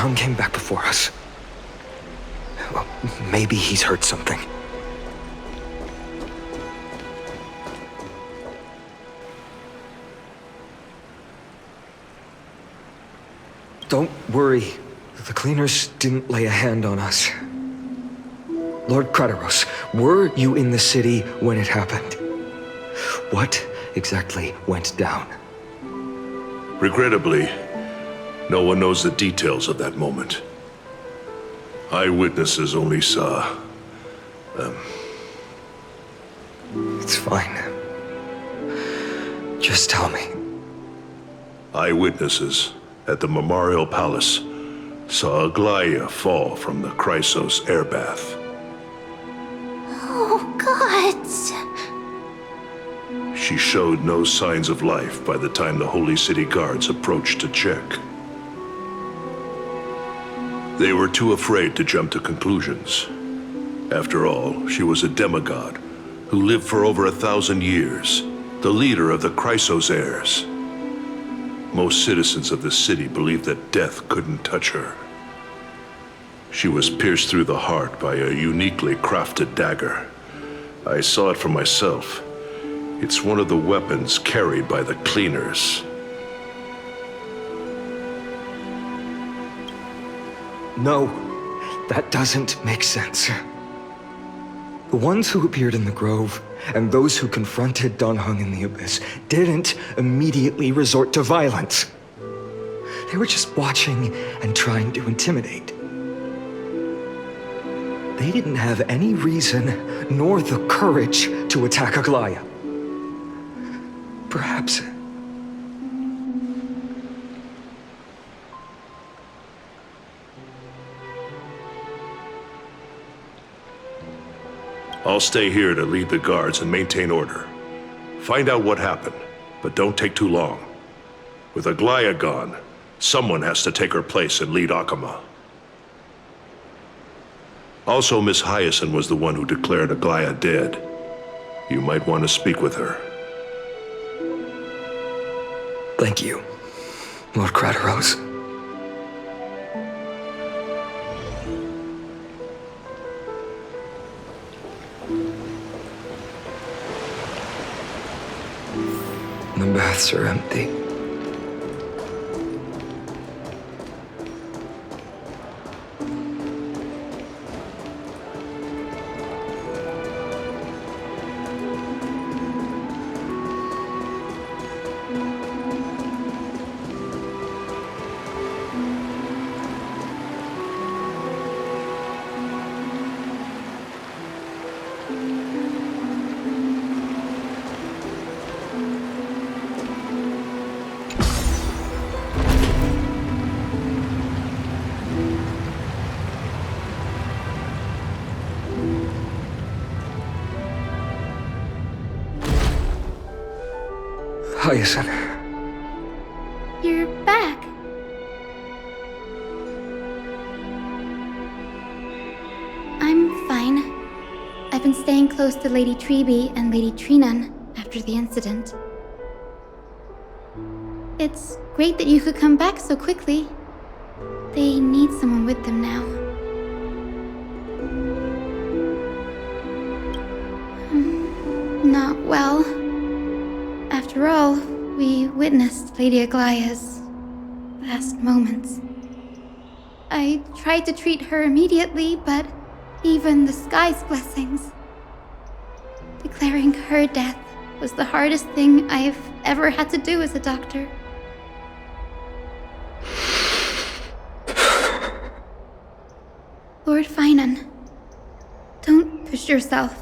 Hung came back before us. Well, maybe he's heard something. Don't worry. The cleaners didn't lay a hand on us. Lord Krateros, were you in the city when it happened? What exactly went down? Regrettably, no one knows the details of that moment. Eyewitnesses only saw... It's fine. Just tell me. Eyewitnesses at the Memorial Palace saw Aglaia fall from the Chrysos airbath. Oh, gods! She showed no signs of life by the time the Holy City guards approached to check. They were too afraid to jump to conclusions. After all, she was a demigod who lived for over 1,000 years, the leader of the Chrysos heirs. Most citizens of the city believed that death couldn't touch her. She was pierced through the heart by a uniquely crafted dagger. I saw it for myself. It's one of the weapons carried by the cleaners. No, that doesn't make sense. The ones who appeared in the Grove and those who confronted Don Hung in the Abyss didn't immediately resort to violence. They were just watching and trying to intimidate. They didn't have any reason nor the courage to attack Aglaia. Perhaps... I'll stay here to lead the guards and maintain order. Find out what happened, but don't take too long. With Aglaia gone, someone has to take her place and lead Akama. Also, Miss Hyacinth was the one who declared Aglaia dead. You might want to speak with her. Thank you, Lord Krateros. The baths are empty. Hyacinth. You're back. I'm fine. I've been staying close to Lady Treeby and Lady Trinan after the incident. It's great that you could come back so quickly. They need someone with them now. Not well. After all, we witnessed Lady Aglaia's last moments. I tried to treat her immediately, but even the sky's blessings. Declaring her death was the hardest thing I've ever had to do as a doctor. Lord Finan, don't push yourself.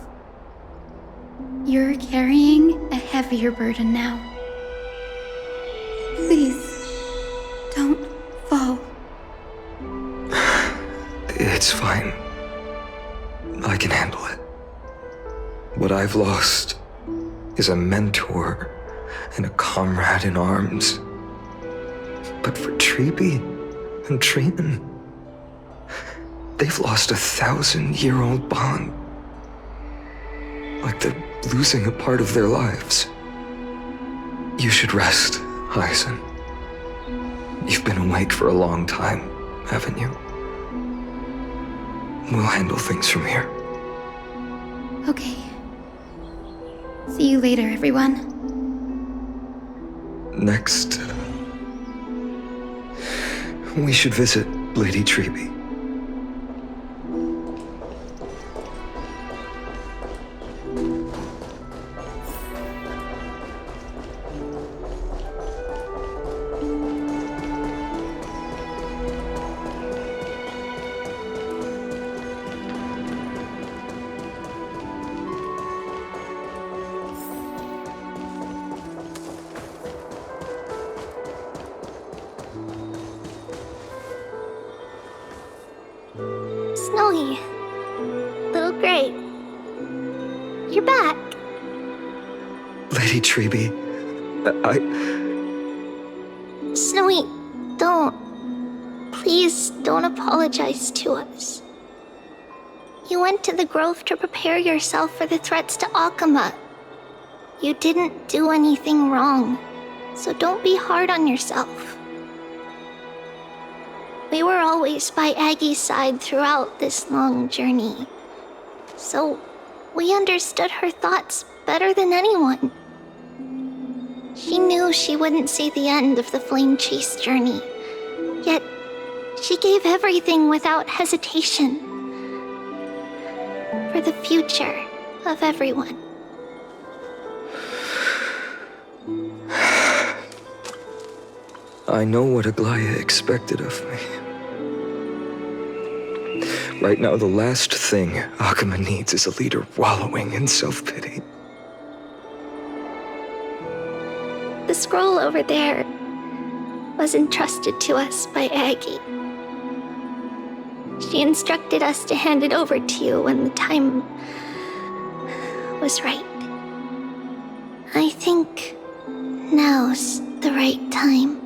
You're carrying a heavier burden now. Please, don't fall. It's fine. I can handle it. What I've lost is a mentor and a comrade in arms. But for Treeby and Trinan, they've lost a 1,000-year-old bond. Like they're losing a part of their lives. You should rest, Hyacinth. You've been awake for a long time, haven't you? We'll handle things from here. Okay. See you later, everyone. Next, we should visit Lady Treby. Snowy. Little Gray. You're back. Lady Treby, Snowy, don't. Please don't apologize to us. You went to the Grove to prepare yourself for the threats to Akama. You didn't do anything wrong, so don't be hard on yourself. We were always by Aggie's side throughout this long journey, so we understood her thoughts better than anyone. She knew she wouldn't see the end of the Flame Chase journey, yet she gave everything without hesitation for the future of everyone. I know what Aglaya expected of me. Right now, the last thing Akama needs is a leader wallowing in self-pity. The scroll over there was entrusted to us by Aggie. She instructed us to hand it over to you when the time was right. I think now's the right time.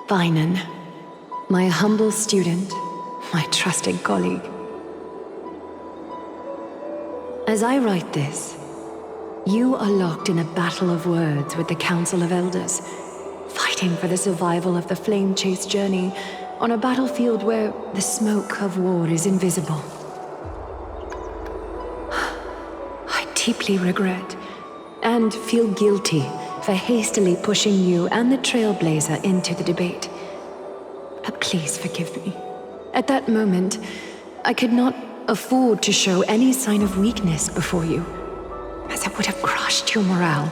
Vinan, my humble student, my trusted colleague. As I write this, you are locked in a battle of words with the Council of Elders, fighting for the survival of the Flame Chase journey on a battlefield where the smoke of war is invisible. I deeply regret and feel guilty for hastily pushing you and the Trailblazer into the debate. But please forgive me. At that moment, I could not afford to show any sign of weakness before you, as it would have crushed your morale.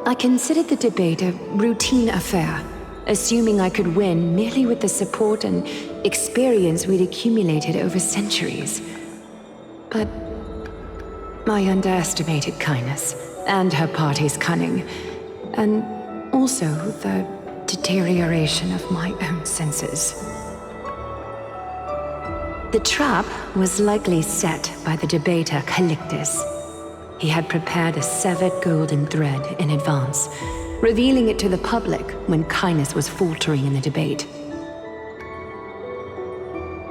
I considered the debate a routine affair, assuming I could win merely with the support and experience we'd accumulated over centuries. But I underestimated kindness and her party's cunning, and also the deterioration of my own senses. The trap was likely set by the debater Calictus. He had prepared a severed golden thread in advance, revealing it to the public when kindness was faltering in the debate.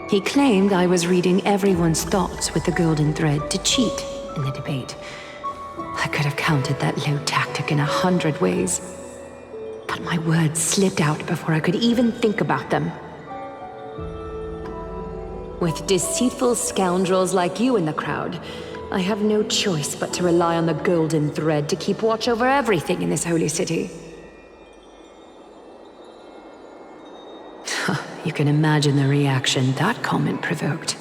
He claimed I was reading everyone's thoughts with the golden thread to cheat in the debate. I could have countered that low tactic in 100 ways, but my words slipped out before I could even think about them. With deceitful scoundrels like you in the crowd, I have no choice but to rely on the golden thread to keep watch over everything in this holy city. You can imagine the reaction that comment provoked.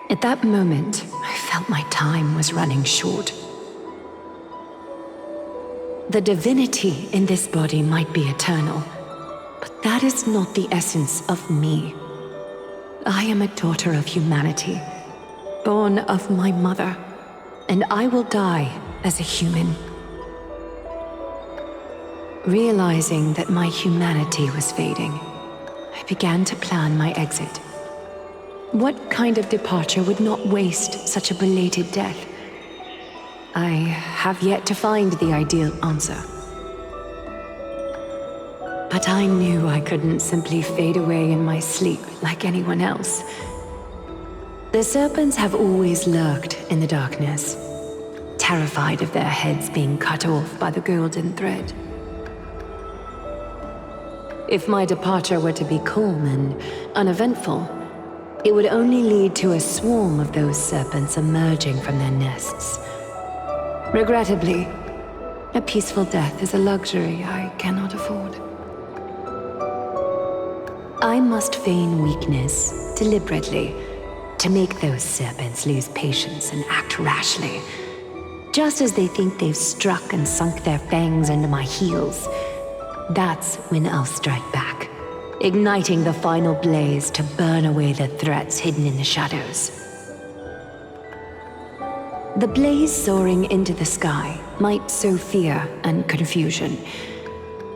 At that moment, I felt my time was running short. The divinity in this body might be eternal, but that is not the essence of me. I am a daughter of humanity, born of my mother, and I will die as a human. Realizing that my humanity was fading, I began to plan my exit. What kind of departure would not waste such a belated death? I have yet to find the ideal answer. But I knew I couldn't simply fade away in my sleep like anyone else. The serpents have always lurked in the darkness, terrified of their heads being cut off by the golden thread. If my departure were to be calm and uneventful, it would only lead to a swarm of those serpents emerging from their nests. Regrettably, a peaceful death is a luxury I cannot afford. I must feign weakness deliberately to make those serpents lose patience and act rashly. Just as they think they've struck and sunk their fangs into my heels, that's when I'll strike back, igniting the final blaze to burn away the threats hidden in the shadows. The blaze soaring into the sky might sow fear and confusion,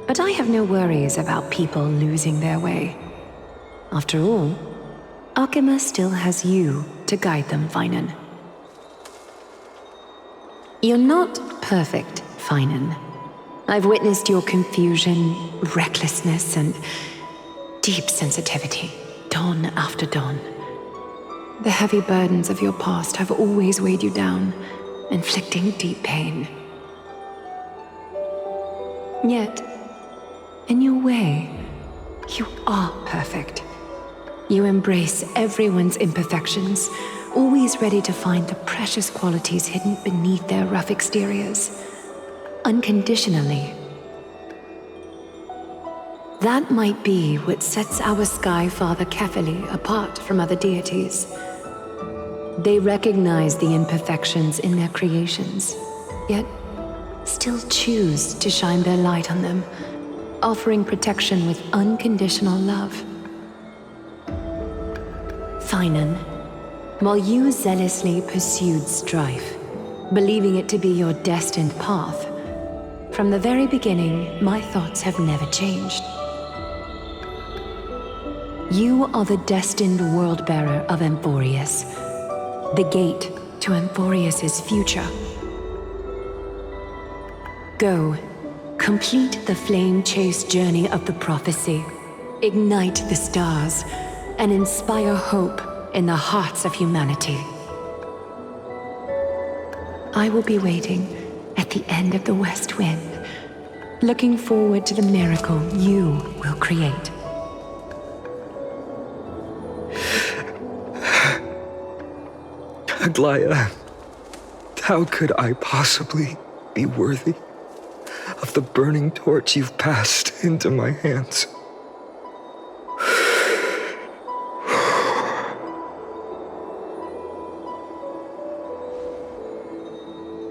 but I have no worries about people losing their way. After all, Arkema still has you to guide them, Finan. You're not perfect, Finan. I've witnessed your confusion, recklessness, and deep sensitivity, dawn after dawn. The heavy burdens of your past have always weighed you down, inflicting deep pain. Yet, in your way, you are perfect. You embrace everyone's imperfections, always ready to find the precious qualities hidden beneath their rough exteriors. Unconditionally. That might be what sets our Sky Father Kefili apart from other deities. They recognize the imperfections in their creations, yet still choose to shine their light on them, offering protection with unconditional love. Finan, while you zealously pursued strife, believing it to be your destined path, from the very beginning, my thoughts have never changed. You are the destined world-bearer of Amphoreus, the gate to Amphoreus' future. Go, complete the flame-chased journey of the prophecy, ignite the stars, and inspire hope in the hearts of humanity. I will be waiting at the end of the West Wind, looking forward to the miracle you will create. Aglaya, how could I possibly be worthy of the burning torch you've passed into my hands?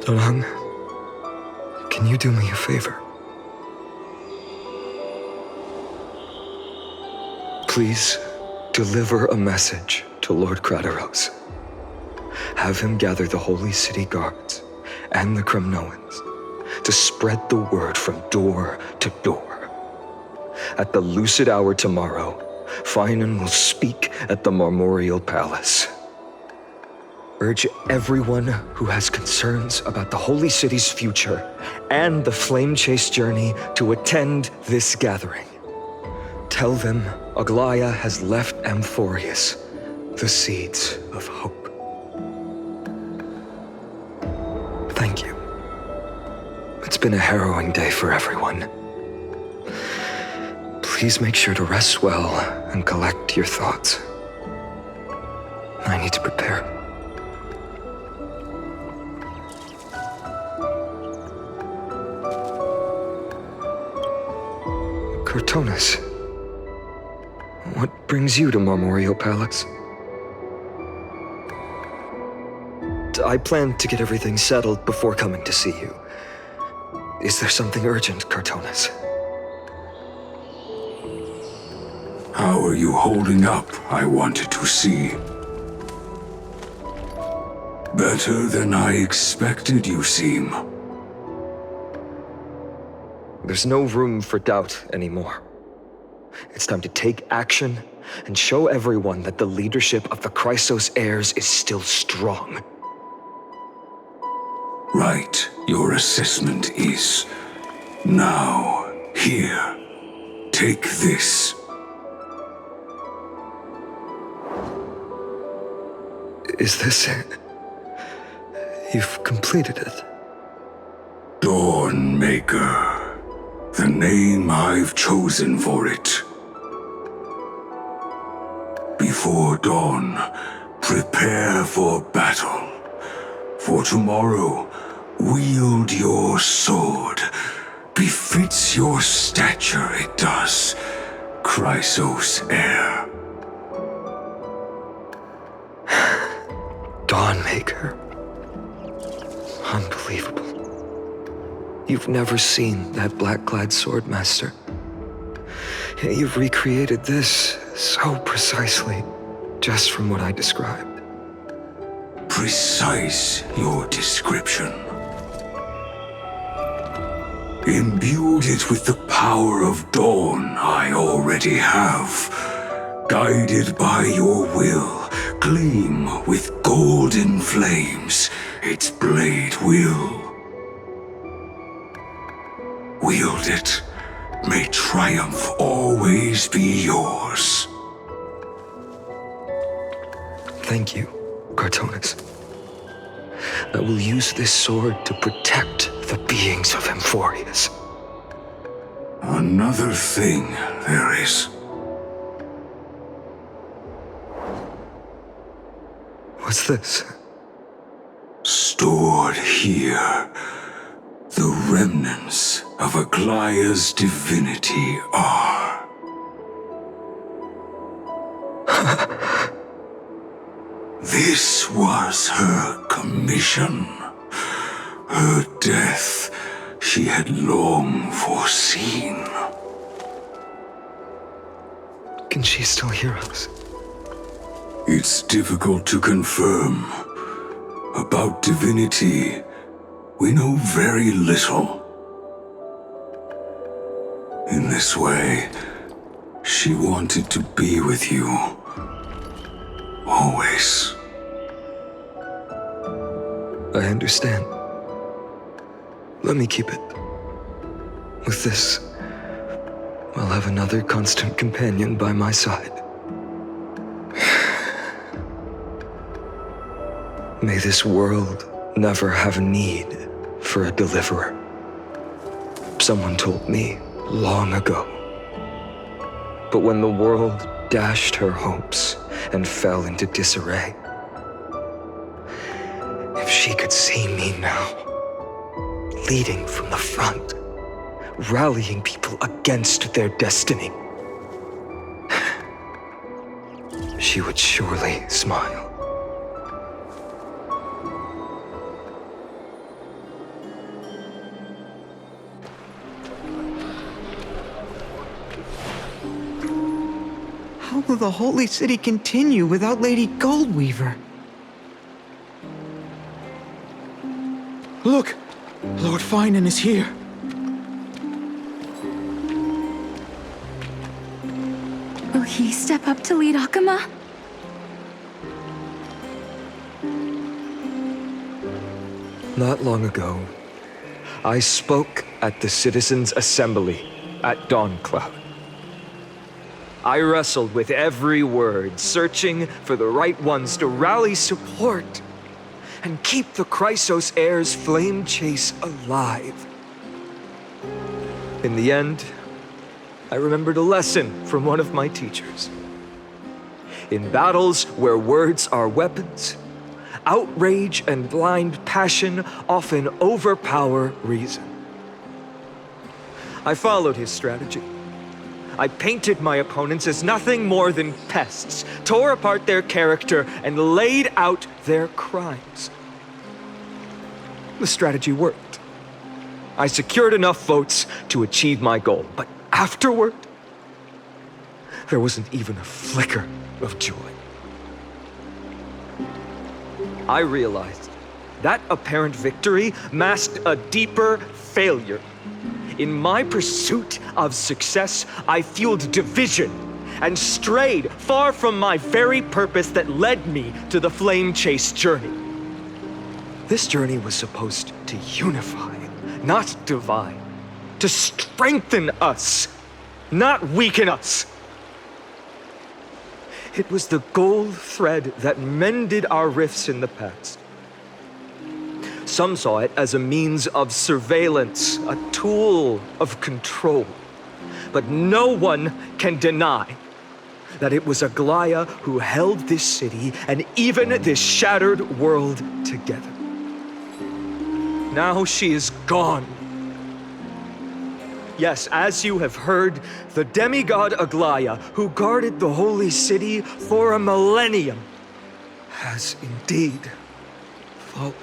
Donang, can you do me a favor? Please deliver a message to Lord Krateros. Have him gather the Holy City guards and the Kremnoans to spread the word from door to door. At the lucid hour tomorrow, Finan will speak at the Marmorial Palace. Urge everyone who has concerns about the Holy City's future and the Flame Chase journey to attend this gathering. Tell them Aglaya has left Amphoreus the seeds of hope. Thank you. It's been a harrowing day for everyone. Please make sure to rest well and collect your thoughts. I need to prepare. Cortonis, what brings you to Marmorial Palace? I planned to get everything settled before coming to see you. Is there something urgent, Cortonis? How are you holding up, I wanted to see. Better than I expected, you seem. There's no room for doubt anymore. It's time to take action and show everyone that the leadership of the Chrysos heirs is still strong. Right, your assessment is. Now, here. Take this. Is this it? You've completed it. Dawnmaker. The name I've chosen for it. Before dawn, prepare for battle. For tomorrow, wield your sword. Befits your stature, it does. Chrysos heir. Dawnmaker. Unbelievable. You've never seen that black-clad swordmaster. Yet you've recreated this so precisely, just from what I described. Precise your description. Imbued it with the power of dawn I already have. Guided by your will, gleam with golden flames, its blade will. Wield it. May triumph always be yours. Thank you, Cartonus. I will use this sword to protect the beings of Amphoreus. Another thing there is. What's this? Stored here, the remnants of Aglaya's divinity are. This was her commission. Her death she had long foreseen. Can she still hear us? It's difficult to confirm. About divinity, we know very little. In this way, she wanted to be with you. Always. I understand. Let me keep it. With this, I'll have another constant companion by my side. May this world never have need for a deliverer. Someone told me long ago. But when the world dashed her hopes and fell into disarray, if she could see me now, leading from the front, rallying people against their destiny, she would surely smile. How will the Holy City continue without Lady Goldweaver? Look! Lord Finan is here. Will he step up to lead Akama? Not long ago, I spoke at the Citizens' Assembly at Dawncloud. I wrestled with every word, searching for the right ones to rally support and keep the Chrysos heir's flame chase alive. In the end, I remembered a lesson from one of my teachers. In battles where words are weapons, outrage and blind passion often overpower reason. I followed his strategy. I painted my opponents as nothing more than pests, tore apart their character, and laid out their crimes. The strategy worked. I secured enough votes to achieve my goal, but afterward, there wasn't even a flicker of joy. I realized that apparent victory masked a deeper failure. In my pursuit of success, I fueled division and strayed far from my very purpose that led me to the flame chase journey. This journey was supposed to unify, not divide. To strengthen us, not weaken us. It was the gold thread that mended our rifts in the past. Some saw it as a means of surveillance, a tool of control. But no one can deny that it was Aglaya who held this city and even this shattered world together. Now she is gone. Yes, as you have heard, the demigod Aglaya, who guarded the holy city for a millennium, has indeed fallen.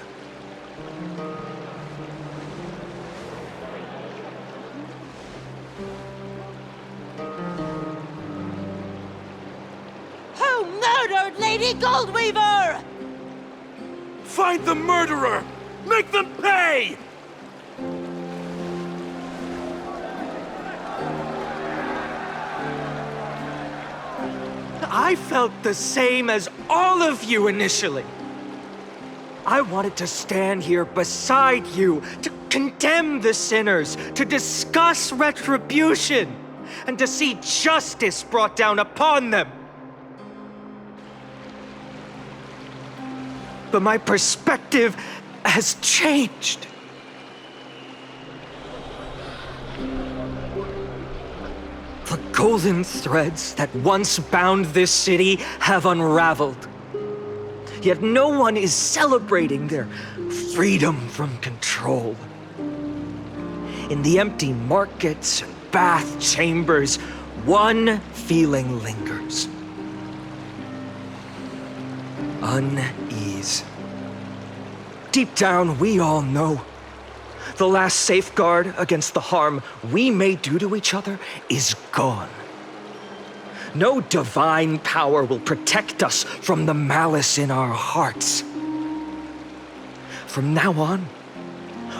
Who murdered Lady Goldweaver? Find the murderer! Make them pay! I felt the same as all of you initially. I wanted to stand here beside you, to condemn the sinners, to discuss retribution, and to see justice brought down upon them. But my perspective has changed. The golden threads that once bound this city have unraveled. Yet no one is celebrating their freedom from control. In the empty markets and bath chambers, one feeling lingers. Unease. Deep down, we all know the last safeguard against the harm we may do to each other is gone. No divine power will protect us from the malice in our hearts. From now on,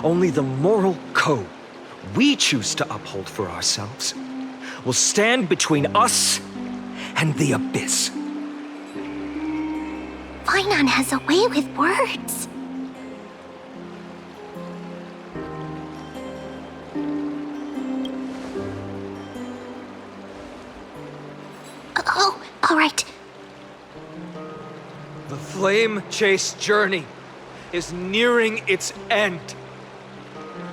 only the moral code we choose to uphold for ourselves will stand between us and the abyss. Finon has a way with words. Oh, all right. The flame-chased journey is nearing its end.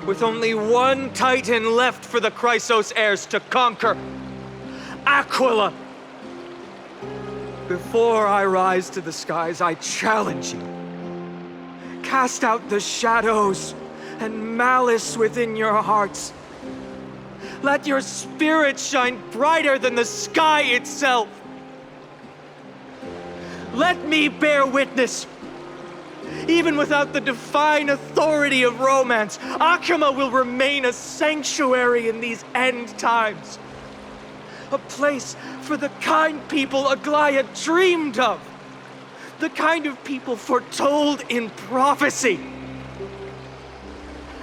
With only one Titan left for the Chrysos heirs to conquer, Aquila. Before I rise to the skies, I challenge you. Cast out the shadows and malice within your hearts. Let your spirit shine brighter than the sky itself. Let me bear witness. Even without the divine authority of romance, Akama will remain a sanctuary in these end times. A place for the kind people Aglaya dreamed of. The kind of people foretold in prophecy.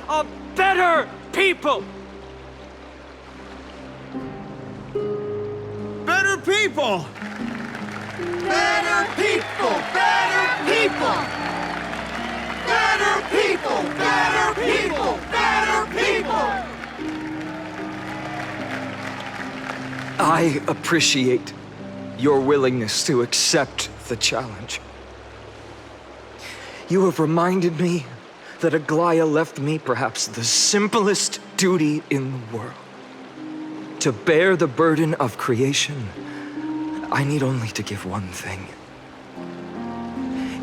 A better people! Better people! Better people! Better people! Better people! Better people! Better people! I appreciate your willingness to accept the challenge. You have reminded me that Aglaya left me perhaps the simplest duty in the world. To bear the burden of creation, I need only to give one thing.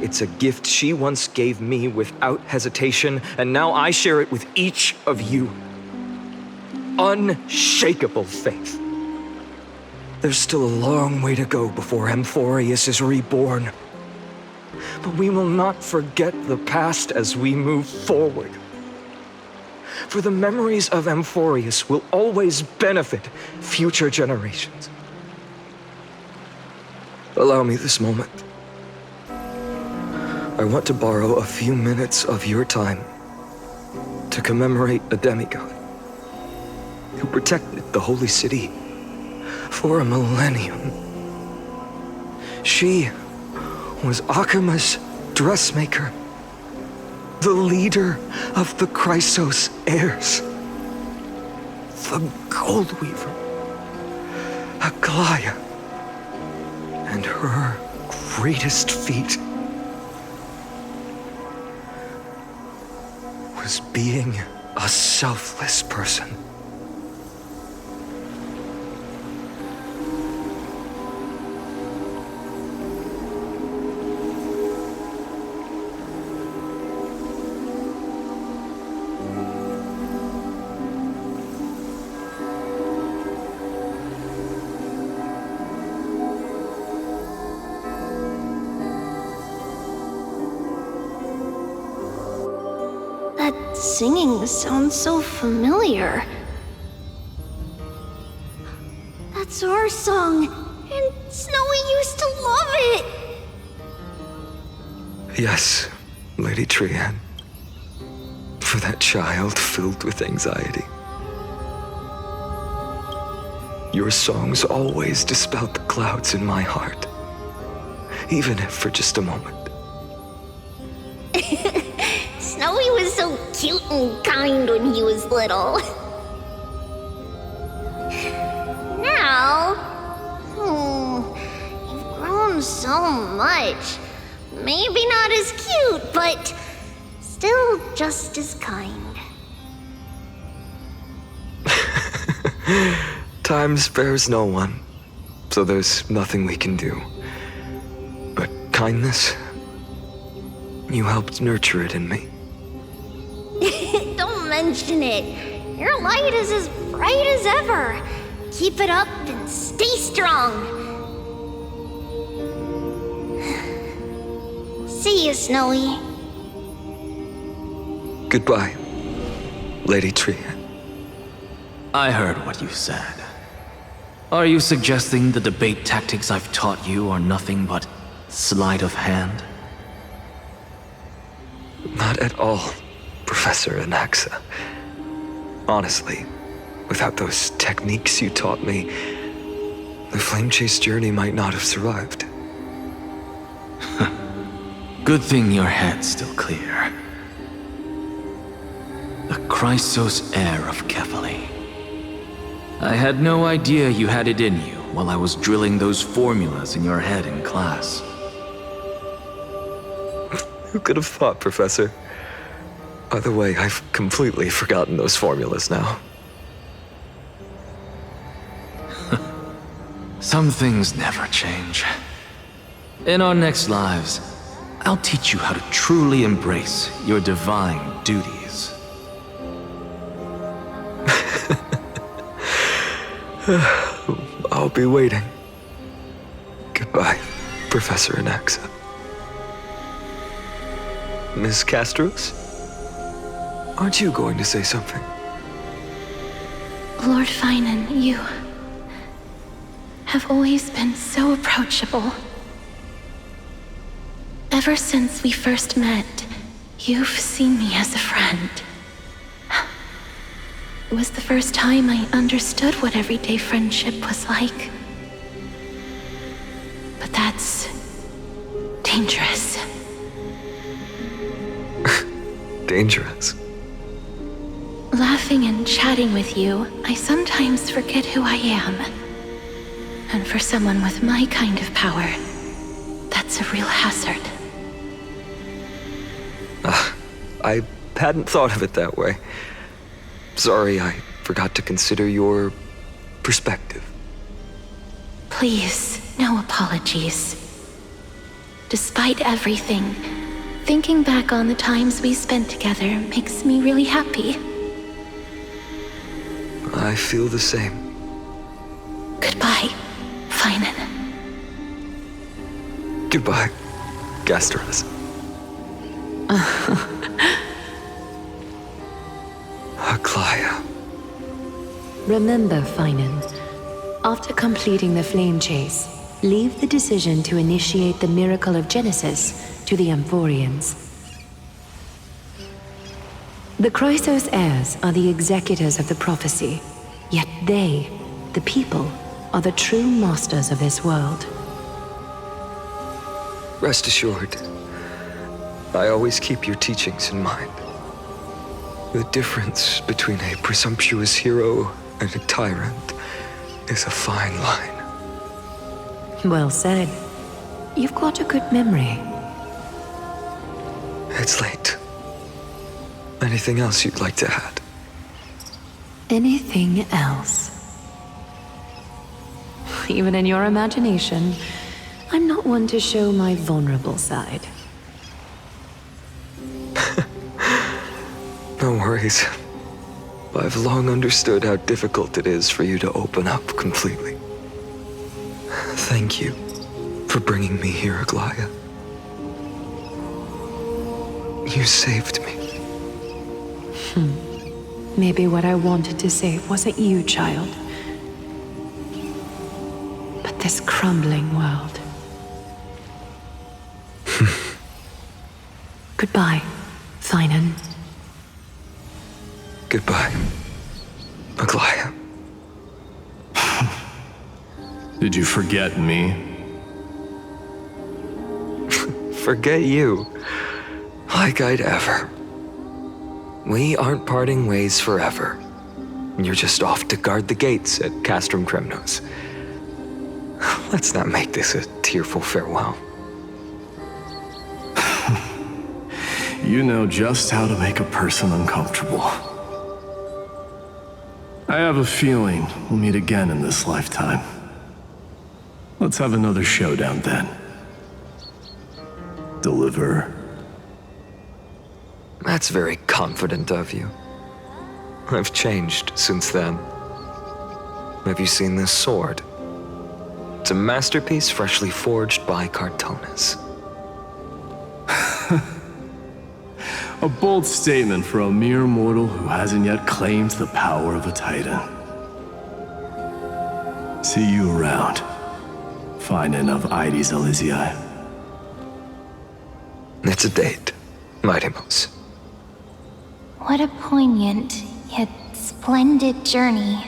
It's a gift she once gave me without hesitation, and now I share it with each of you. Unshakable faith. There's still a long way to go before Amphoreus is reborn. But we will not forget the past as we move forward. For the memories of Amphoreus will always benefit future generations. Allow me this moment. I want to borrow a few minutes of your time to commemorate a demigod who protected the holy city for a millennium. She was Akama's dressmaker, the leader of the Chrysos heirs. The Gold Weaver, Aglaya, and her greatest feat was being a selfless person. That singing sounds so familiar. That's our song, and Snowy used to love it! Yes, Lady Trian. For that child filled with anxiety. Your songs always dispelled the clouds in my heart. Even if for just a moment. Snowy was so cute and kind when he was little. Now, you've grown so much. Maybe not as cute, but still just as kind. Time spares no one, so there's nothing we can do. But kindness, you helped nurture it in me. Don't mention it. Your light is as bright as ever. Keep it up and stay strong. See you, Snowy. Goodbye, Lady Trian. I heard what you said. Are you suggesting the debate tactics I've taught you are nothing but sleight of hand? Not at all, Professor Anaxa. Honestly, without those techniques you taught me, the Flame Chase journey might not have survived. Good thing your head's still clear. The Chrysos heir of Kefali. I had no idea you had it in you while I was drilling those formulas in your head in class. Who could have thought, Professor? By the way, I've completely forgotten those formulas now. Some things never change. In our next lives, I'll teach you how to truly embrace your divine duties. I'll be waiting. Goodbye, Professor Anaxa. Miss Castros? Aren't you going to say something? Lord Finan, you have always been so approachable. Ever since we first met, you've seen me as a friend. It was the first time I understood what everyday friendship was like. But that's dangerous. Dangerous. Laughing and chatting with you, I sometimes forget who I am. And for someone with my kind of power, that's a real hazard. I hadn't thought of it that way. Sorry, I forgot to consider your perspective. Please, no apologies. Despite everything, thinking back on the times we spent together makes me really happy. I feel the same. Goodbye, Finan. Goodbye, Gasteras. Aglaya. Remember, Finan, after completing the flame chase, leave the decision to initiate the miracle of Genesis to the Amphoreans. The Chrysos heirs are the executors of the prophecy, yet they, the people, are the true masters of this world. Rest assured, I always keep your teachings in mind. The difference between a presumptuous hero and a tyrant is a fine line. Well said. You've got a good memory. It's late. Anything else you'd like to add? Anything else? Even in your imagination, I'm not one to show my vulnerable side. No worries. I've long understood how difficult it is for you to open up completely. Thank you for bringing me here, Aglaya. You saved me. Maybe what I wanted to save wasn't you, child, but this crumbling world. Goodbye, Finan. Goodbye, Aglaya. Did you forget me? Forget you. Like I'd ever. We aren't parting ways forever. You're just off to guard the gates at Castrum Kremnos. Let's not make this a tearful farewell. You know just how to make a person uncomfortable. I have a feeling we'll meet again in this lifetime. Let's have another showdown then. Deliver. That's very confident of you. I've changed since then. Have you seen this sword? It's a masterpiece freshly forged by Cartonis. A bold statement for a mere mortal who hasn't yet claimed the power of a titan. See you around, Finan of Ides Elysiae. It's a date, Mightimos. What a poignant, yet splendid journey.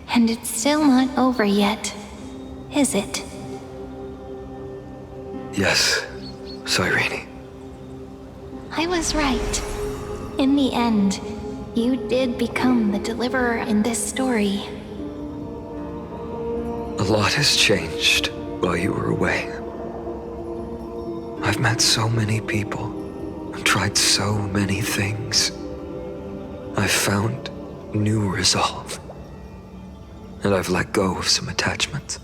And it's still not over yet, is it? Yes, Cyrene. I was right. In the end, you did become the deliverer in this story. A lot has changed while you were away. I've met so many people and tried so many things. I've found new resolve. And I've let go of some attachments.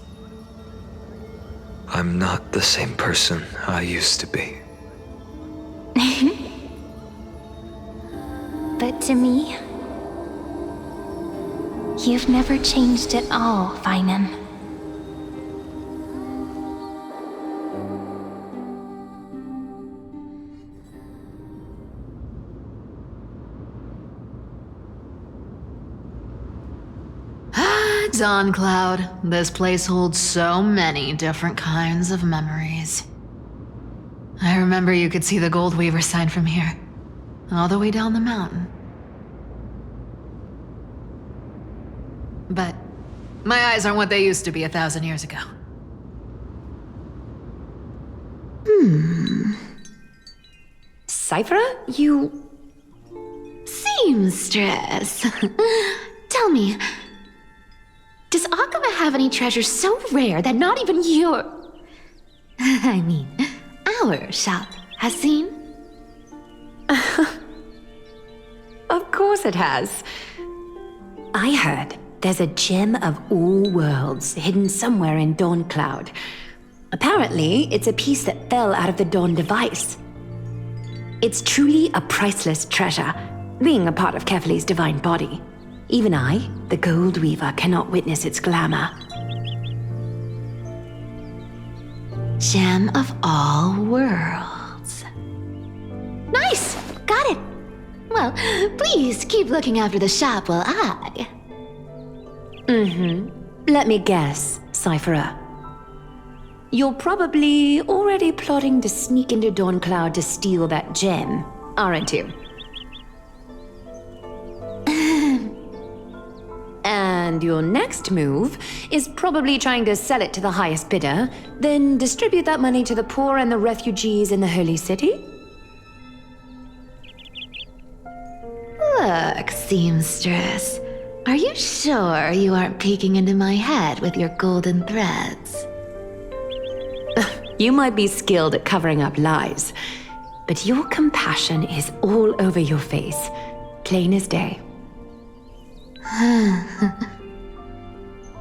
I'm not the same person I used to be. But to me, you've never changed at all, Finan. Dawn Cloud. This place holds so many different kinds of memories. I remember you could see the Gold Weaver sign from here, all the way down the mountain. But my eyes aren't what they used to be 1,000 years ago. Cyphera, you... Seamstress. Tell me, does Akama have any treasures so rare that not even your... I mean, our shop has seen? Of course it has. I heard there's a gem of all worlds hidden somewhere in Dawn Cloud. Apparently, it's a piece that fell out of the Dawn device. It's truly a priceless treasure, being a part of Kefali's divine body. Even I, the Gold Weaver, cannot witness its glamour. Gem of all worlds. Nice! Got it! Well, please keep looking after the shop while I... Let me guess, Cyphera. You're probably already plotting to sneak into Dawn Cloud to steal that gem, aren't you? And and your next move is probably trying to sell it to the highest bidder, then distribute that money to the poor and the refugees in the Holy City? Look, seamstress. Are you sure you aren't peeking into my head with your golden threads? You might be skilled at covering up lies, but your compassion is all over your face, plain as day.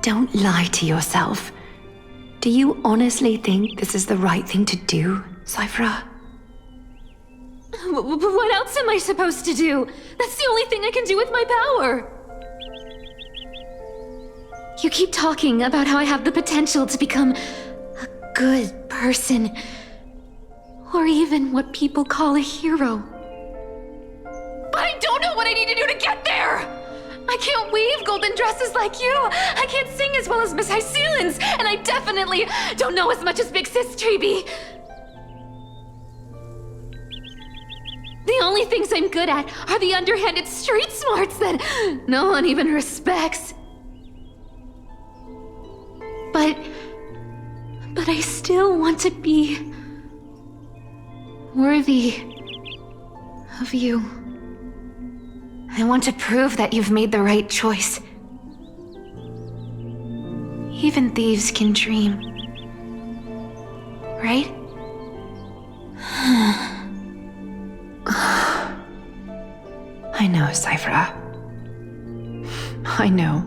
Don't lie to yourself. Do you honestly think this is the right thing to do, Cyphra? What else am I supposed to do? That's the only thing I can do with my power. You keep talking about how I have the potential to become a good person, or even what people call a hero. But I don't know what I need to do to get there! I can't weave golden dresses like you! I can't sing as well as Miss Hyceelens! And I definitely don't know as much as Big Sis Treeby! The only things I'm good at are the underhanded street smarts that no one even respects. But I still want to be worthy of you. I want to prove that you've made the right choice. Even thieves can dream. Right? I know, Cyphra. I know.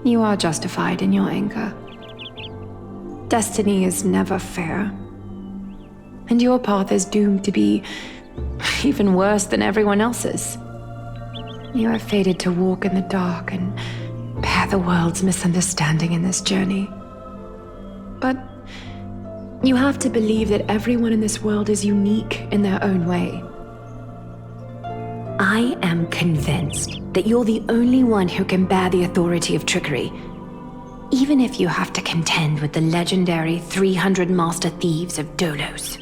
You are justified in your anger. Destiny is never fair. And your path is doomed to be even worse than everyone else's. You are fated to walk in the dark and bear the world's misunderstanding in this journey. But you have to believe that everyone in this world is unique in their own way. I am convinced that you're the only one who can bear the authority of trickery, even if you have to contend with the legendary 300 master thieves of Dolos.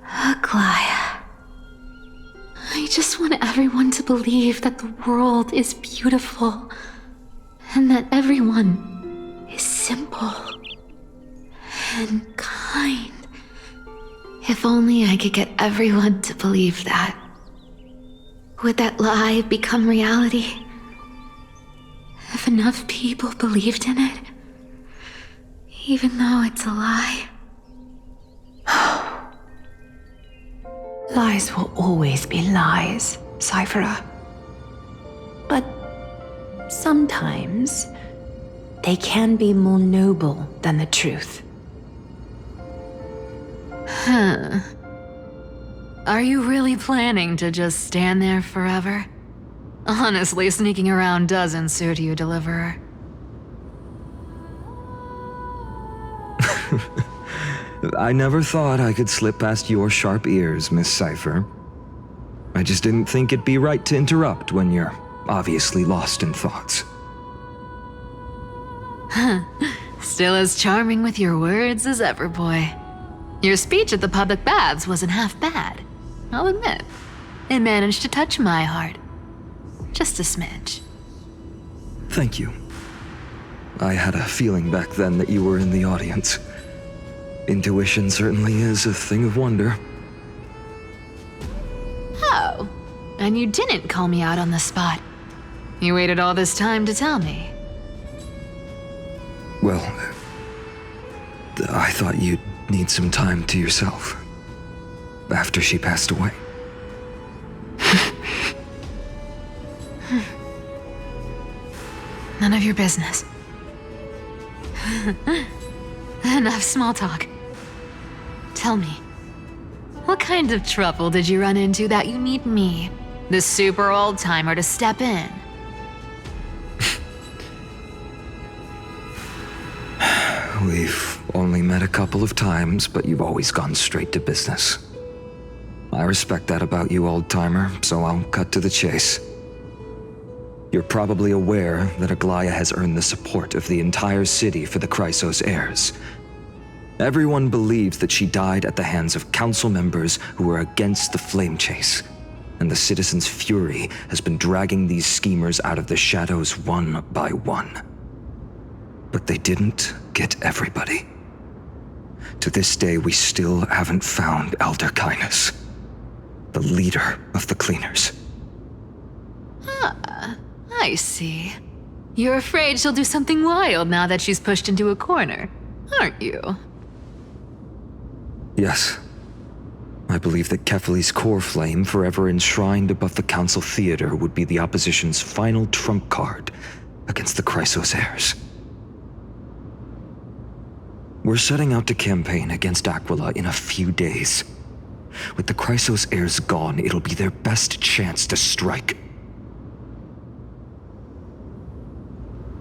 Aglaia. I just want everyone to believe that the world is beautiful, and that everyone is simple and kind. If only I could get everyone to believe that. Would that lie become reality? If enough people believed in it, even though it's a lie. Lies will always be lies, Cyphra. But sometimes they can be more noble than the truth. Huh. Are you really planning to just stand there forever? Honestly, sneaking around doesn't suit you, Deliverer. I never thought I could slip past your sharp ears, Miss Cypher. I just didn't think it'd be right to interrupt when you're obviously lost in thoughts. Still as charming with your words as ever, boy. Your speech at the public baths wasn't half bad, I'll admit. It managed to touch my heart. Just a smidge. Thank you. I had a feeling back then that you were in the audience. Intuition certainly is a thing of wonder. Oh, and you didn't call me out on the spot. You waited all this time to tell me. Well, I thought you'd need some time to yourself after she passed away. None of your business. Enough small talk. Tell me, what kind of trouble did you run into that you need me, the super old-timer, to step in? We've only met a couple of times, but you've always gone straight to business. I respect that about you, old-timer, so I'll cut to the chase. You're probably aware that Aglaia has earned the support of the entire city for the Chrysos heirs. Everyone believes that she died at the hands of council members who were against the flame chase. and the citizens' fury has been dragging these schemers out of the shadows one by one. But they didn't get everybody. To this day, we still haven't found Elder Kynus, the leader of the Cleaners. Ah, I see. You're afraid she'll do something wild now that she's pushed into a corner, aren't you? Yes. I believe that Kefali's core flame, forever enshrined above the Council Theater, would be the opposition's final trump card against the Chrysos heirs. We're setting out to campaign against Aquila in a few days. With the Chrysos heirs gone, it'll be their best chance to strike.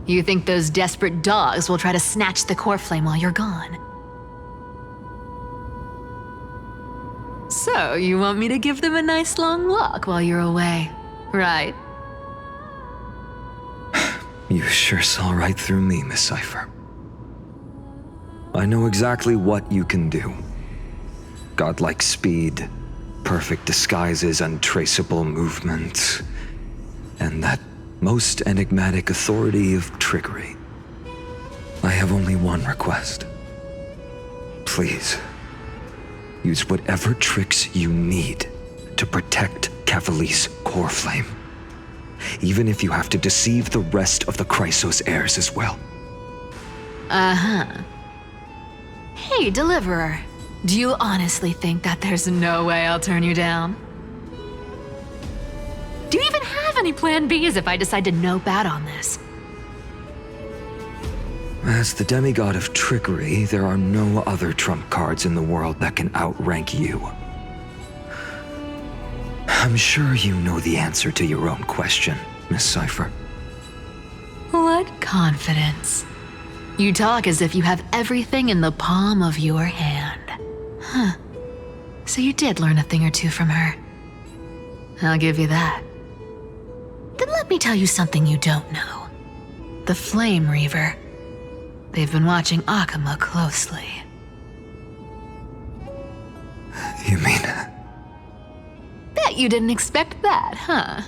You think those desperate dogs will try to snatch the core flame while you're gone? So, you want me to give them a nice long walk while you're away, right? You sure saw right through me, Miss Cypher. I know exactly what you can do. Godlike speed, perfect disguises, untraceable movement, and that most enigmatic authority of trickery. I have only one request. Please, use whatever tricks you need to protect Kefali's core flame. Even if you have to deceive the rest of the Chrysos heirs as well. Uh-huh. Hey, Deliverer. Do you honestly think that there's no way I'll turn you down? Do you even have any plan Bs if I decide to nope out on this? As the demigod of trickery, there are no other trump cards in the world that can outrank you. I'm sure you know the answer to your own question, Miss Cypher. What confidence. You talk as if you have everything in the palm of your hand. Huh. So you did learn a thing or two from her. I'll give you that. Then let me tell you something you don't know. The Flame Reaver. They've been watching Akama closely. You mean... Bet you didn't expect that, huh?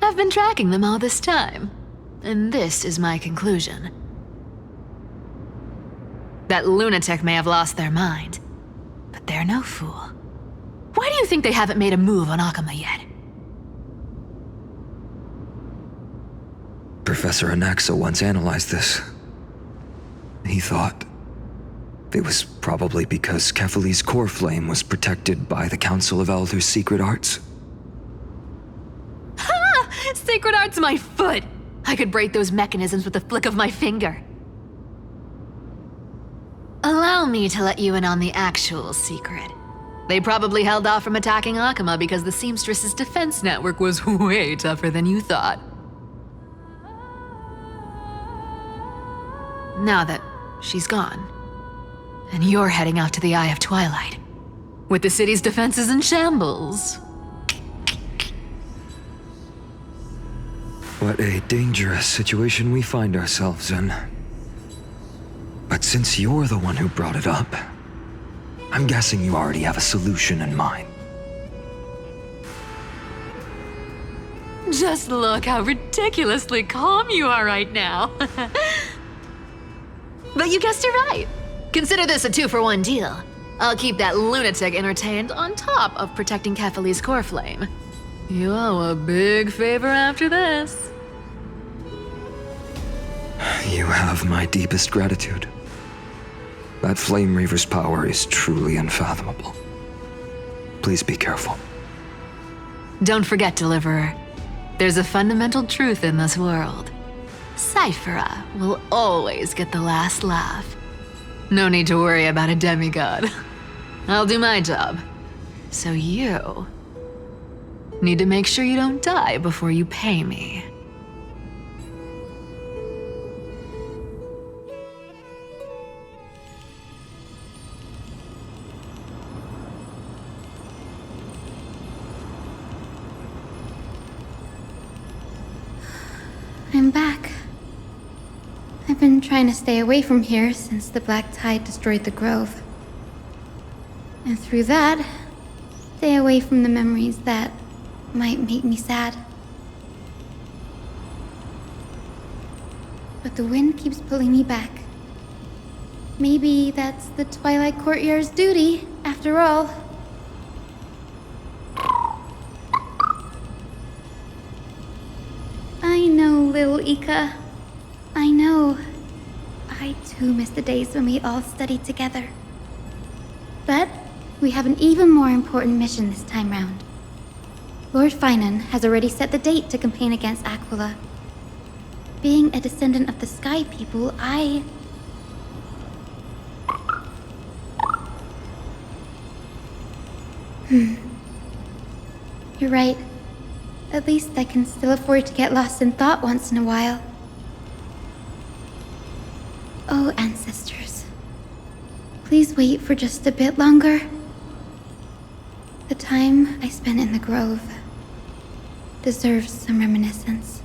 I've been tracking them all this time. And this is my conclusion. That lunatic may have lost their mind, but they're no fool. Why do you think they haven't made a move on Akama yet? Professor Anaxa once analyzed this. He thought it was probably because Kefali's core flame was protected by the Council of Elders' secret arts. Ha! Secret arts my foot! I could break those mechanisms with a flick of my finger. Allow me to let you in on the actual secret. They probably held off from attacking Akama because the Seamstress's defense network was way tougher than you thought. Now that she's gone, and you're heading out to the Eye of Twilight, with the city's defenses in shambles. What a dangerous situation we find ourselves in. But since you're the one who brought it up, I'm guessing you already have a solution in mind. Just look how ridiculously calm you are right now. But you guessed it right. Consider this a 2-for-1 deal. I'll keep that lunatic entertained on top of protecting Kefali's core flame. You owe a big favor after this. You have my deepest gratitude. That Flame Reaver's power is truly unfathomable. Please be careful. Don't forget, Deliverer. There's a fundamental truth in this world. Cyphera will always get the last laugh. No need to worry about a demigod. I'll do my job. So you need to make sure you don't die before you pay me. I'm back. I've been trying to stay away from here since the Black Tide destroyed the grove. And through that, stay away from the memories that might make me sad. But the wind keeps pulling me back. Maybe that's the Twilight Courtyard's duty, after all. I know, little Ika. I know. I too miss the days when we all studied together. But we have an even more important mission this time round. Lord Finan has already set the date to campaign against Aquila. Being a descendant of the Sky People, You're right. At least I can still afford to get lost in thought once in a while. Oh, ancestors. Please wait for just a bit longer. The time I spent in the grove deserves some reminiscence.